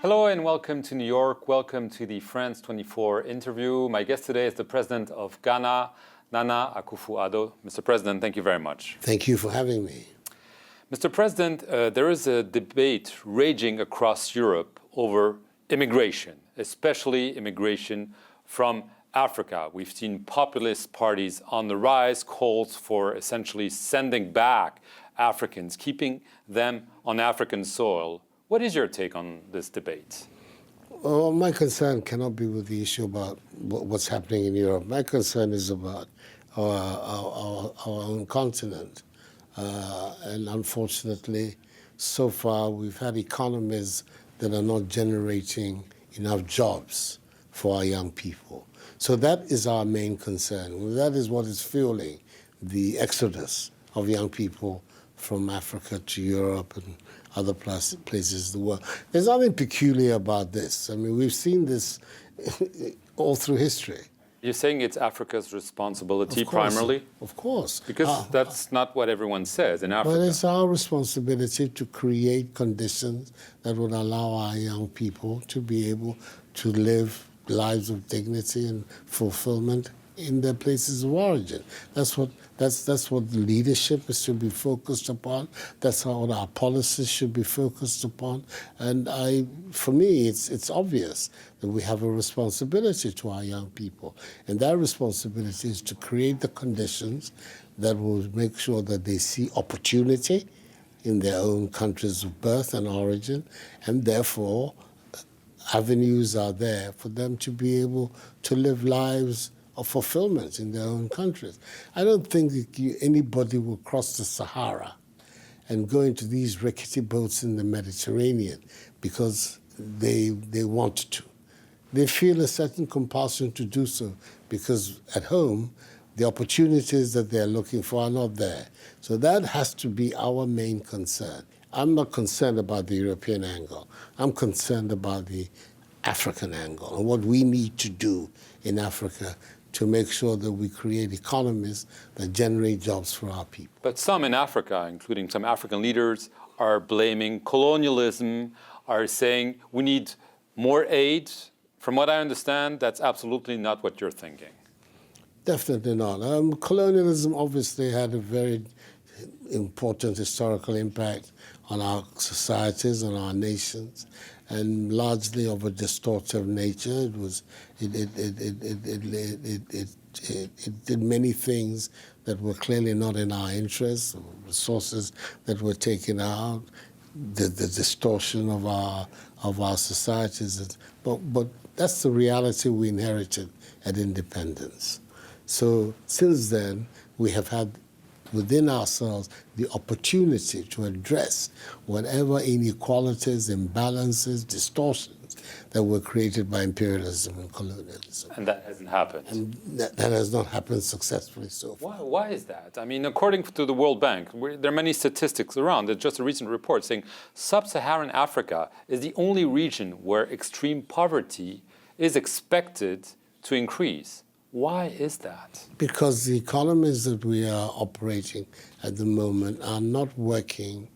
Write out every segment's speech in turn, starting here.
Hello and welcome to New York. Welcome to the France 24 interview. My guest today is the President of Ghana, Nana Akufo-Addo. Mr. President, thank you very much. Thank you for having me. Mr. President, there is a debate raging across Europe over immigration, especially immigration from Africa. We've seen populist parties on the rise, calls for essentially sending back Africans, keeping them on African soil. What is your take on this debate? Well, my concern cannot be with the issue about what's happening in Europe. My concern is about our own continent. And unfortunately, so far we've had economies that are not generating enough jobs for our young people. So that is our main concern. That is what is fueling the exodus of young people from Africa to Europe and other places in the world. There's nothing peculiar about this. I mean, we've seen this all through history. You're saying it's Africa's responsibility primarily? Of course. Because that's not what everyone says in Africa. But it's our responsibility to create conditions that would allow our young people to be able to live lives of dignity and fulfillment in their places of origin. That's what the leadership should be focused upon. That's what our policies should be focused upon. And for me, it's obvious that we have a responsibility to our young people. And that responsibility is to create the conditions that will make sure that they see opportunity in their own countries of birth and origin, and therefore avenues are there for them to be able to live lives of fulfillment in their own countries. I don't think anybody will cross the Sahara and go into these rickety boats in the Mediterranean because they want to. They feel a certain compulsion to do so because at home, the opportunities that they're looking for are not there. So that has to be our main concern. I'm not concerned about the European angle. I'm concerned about the African angle and what we need to do in Africa to make sure that we create economies that generate jobs for our people. But some in Africa, including some African leaders, are blaming colonialism, are saying we need more aid. From what I understand, that's absolutely not what you're thinking. Definitely not. Colonialism obviously had a very important historical impact on our societies and our nations, and largely of a distortive nature. It did many things that were clearly not in our interests, resources that were taken out, the distortion of our societies. But that's the reality we inherited at independence. So since then, we have had within ourselves the opportunity to address whatever inequalities, imbalances, distortions that were created by imperialism and colonialism. And that hasn't happened. And that has not happened successfully so far. Why is that? I mean, according to the World Bank, there are many statistics around. There's just a recent report saying sub-Saharan Africa is the only region where extreme poverty is expected to increase. Why is that? Because the economies that we are operating at the moment are not working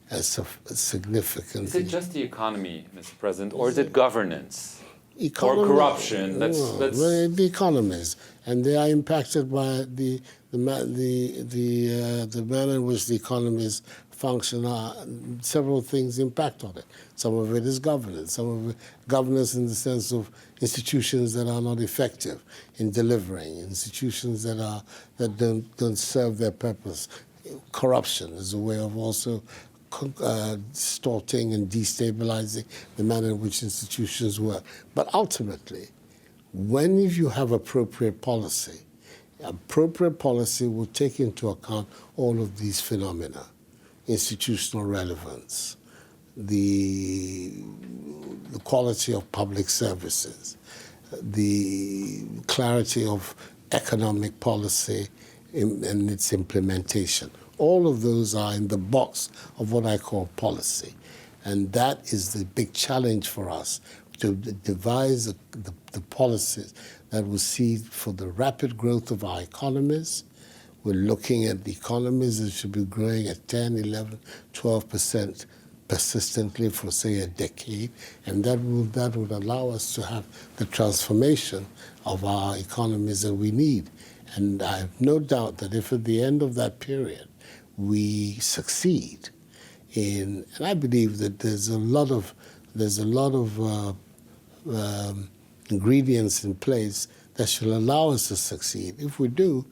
as significantly. Is it just the economy, Mr. President, or is it governance? Or corruption? The economies, and they are impacted by the manner in which the economies function. Several things impact on it. Some of it is governance. Some of it governance in the sense of institutions that are not effective in delivering, institutions that don't serve their purpose. Corruption is a way of also distorting and destabilizing the manner in which institutions work. But ultimately, when you have appropriate policy will take into account all of these phenomena: institutional relevance, the quality of public services, the clarity of economic policy and its implementation. All of those are in the box of what I call policy. And that is the big challenge for us, to devise the policies that will see for the rapid growth of our economies. We're looking at the economies that should be growing at 10, 11, 12% persistently for, say, a decade, and that would allow us to have the transformation of our economies that we need. And I have no doubt that if at the end of that period we succeed in, and I believe that there's a lot of ingredients in place that should allow us to succeed. If we do,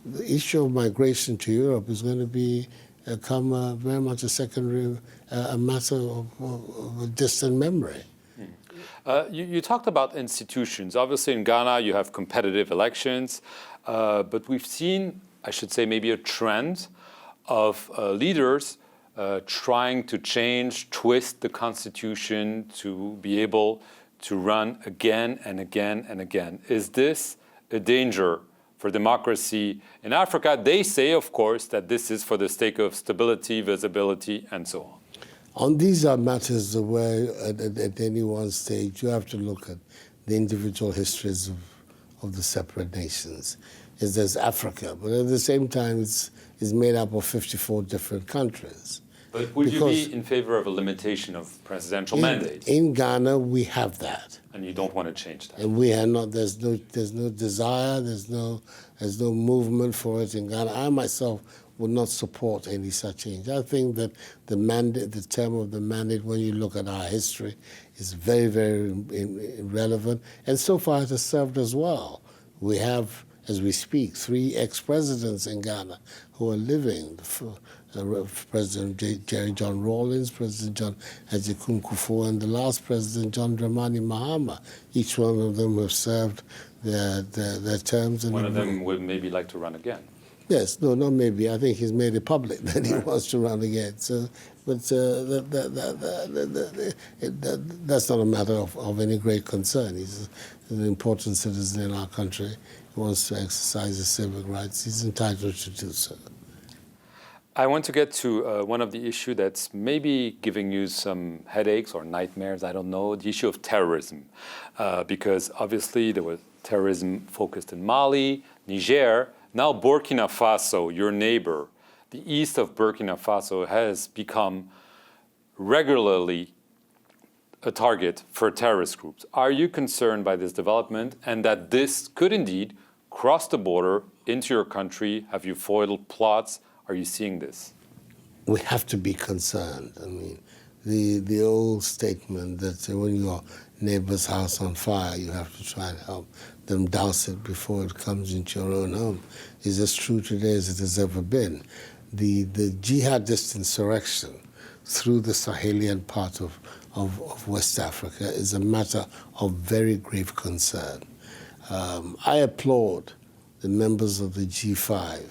the issue of migration to Europe is going to become very much a secondary, a matter of a distant memory. You talked about institutions. Obviously, in Ghana, you have competitive elections, but we've seen, I should say, maybe a trend of leaders trying to change, twist the constitution to be able to run again and again and again. Is this a danger for democracy in Africa? They say, of course, that this is for the sake of stability, visibility, and so on. On these are matters where, at any one stage, you have to look at the individual histories of the separate nations. There's Africa, but at the same time, it's made up of 54 different countries. But would you be in favor of a limitation of presidential mandates? In Ghana, we have that. And you don't want to change that? And we are not, there's no desire, there's no movement for it in Ghana. I myself would not support any such change. I think that the mandate, the term of the mandate, when you look at our history, is very, very relevant. And so far it has served us well. We have, as we speak, 3 ex-presidents in Ghana who are living. President Jerry John Rawlings, President John Ajikun Kufuor, and the last president, John Dramani Mahama. Each one of them have served their terms. And one of them would maybe like to run again. Yes, no, not maybe. I think he's made it public that he wants to run again. So, but that's not a matter of any great concern. He's an important citizen in our country. He wants to exercise his civic rights. He's entitled to do so. I want to get to one of the issues that's maybe giving you some headaches or nightmares, I don't know, the issue of terrorism. Because obviously there was terrorism focused in Mali, Niger. Now Burkina Faso, your neighbor, the east of Burkina Faso, has become regularly a target for terrorist groups. Are you concerned by this development and that this could indeed cross the border into your country? Have you foiled plots? Are you seeing this? We have to be concerned. I mean, the old statement that when your neighbor's house on fire, you have to try and help them douse it before it comes into your own home is as true today as it has ever been. The jihadist insurrection through the Sahelian part of West Africa is a matter of very grave concern. I applaud the members of the G5,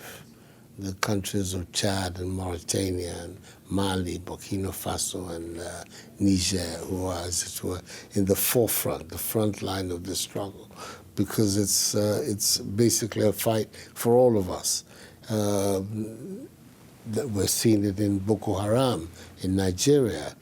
the countries of Chad and Mauritania and Mali, Burkina Faso and Niger, who are, as it were, in the forefront, the front line of the struggle, because it's basically a fight for all of us. That we're seeing it in Boko Haram in Nigeria.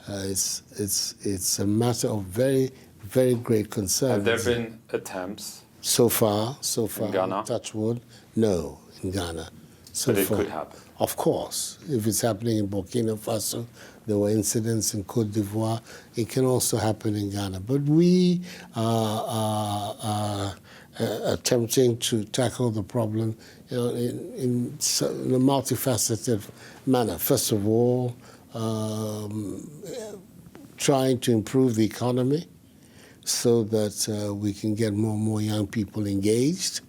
It's a matter of very, very great concern. Have there been attempts? So far, in Ghana? touch wood, no, in Ghana. So but it far, could happen. Of course. If it's happening in Burkina Faso, there were incidents in Côte d'Ivoire, it can also happen in Ghana. But we are attempting to tackle the problem in a multifaceted manner. First of all, trying to improve the economy so that we can get more and more young people engaged.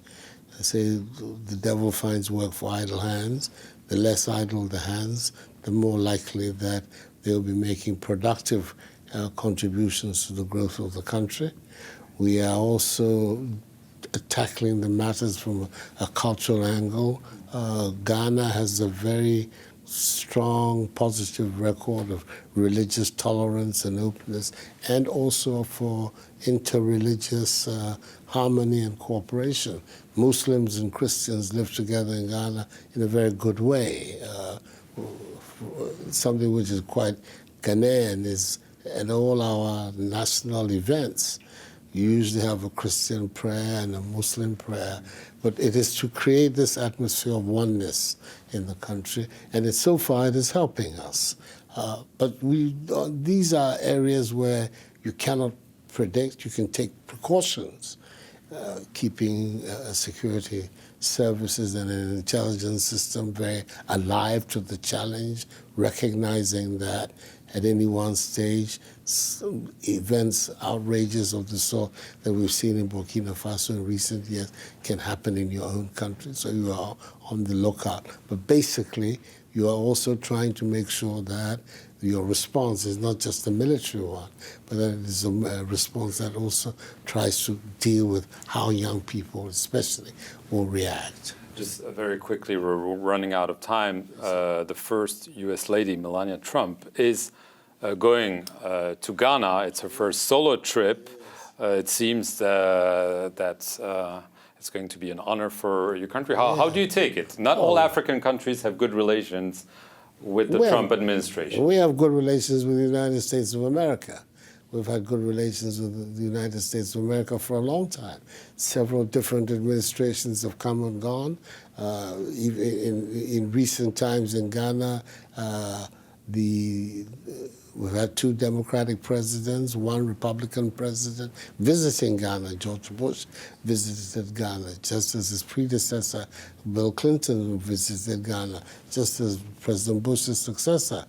I say the devil finds work for idle hands. The less idle the hands, the more likely that they'll be making productive contributions to the growth of the country. We are also tackling the matters from a cultural angle. Ghana has a very strong, positive record of religious tolerance and openness, and also for interreligious harmony and cooperation. Muslims and Christians live together in Ghana in a very good way. Something which is quite Ghanaian is at all our national events, you usually have a Christian prayer and a Muslim prayer, but it is to create this atmosphere of oneness in the country, and so far it is helping us. But these are areas where you cannot predict. You can take precautions, keeping security services and an intelligence system very alive to the challenge, recognizing that at any one stage, events, outrages of the sort that we've seen in Burkina Faso in recent years can happen in your own country, so you are on the lookout. But basically, you are also trying to make sure that your response is not just a military one, but that it is a response that also tries to deal with how young people, especially, will react. Just very quickly, we're running out of time. The first U.S. lady, Melania Trump, is going to Ghana. It's her first solo trip. It seems that it's going to be an honor for your country. How do you take it? Not all African countries have good relations with the Trump administration. We have good relations with the United States of America. We've had good relations with the United States of America for a long time. Several different administrations have come and gone. In recent times in Ghana, we've had 2 Democratic presidents, 1 Republican president visiting Ghana. George Bush visited Ghana, just as his predecessor, Bill Clinton, visited Ghana, just as President Bush's successor,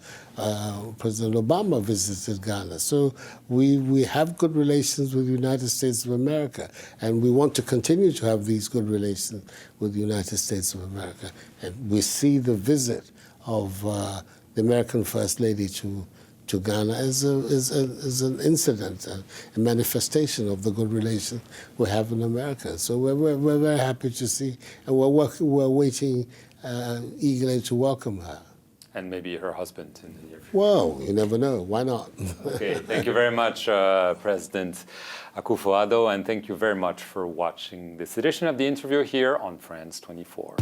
President Obama, visited Ghana. So we have good relations with the United States of America, and we want to continue to have these good relations with the United States of America. And we see the visit of the American First Lady to Ghana as an incident, a manifestation of the good relations we have in America. So we're very happy to see, and we're waiting eagerly to welcome her. And maybe her husband in the near future. Well, you never know. Why not? Okay, thank you very much, President Akufo-Addo, and thank you very much for watching this edition of the interview here on France 24.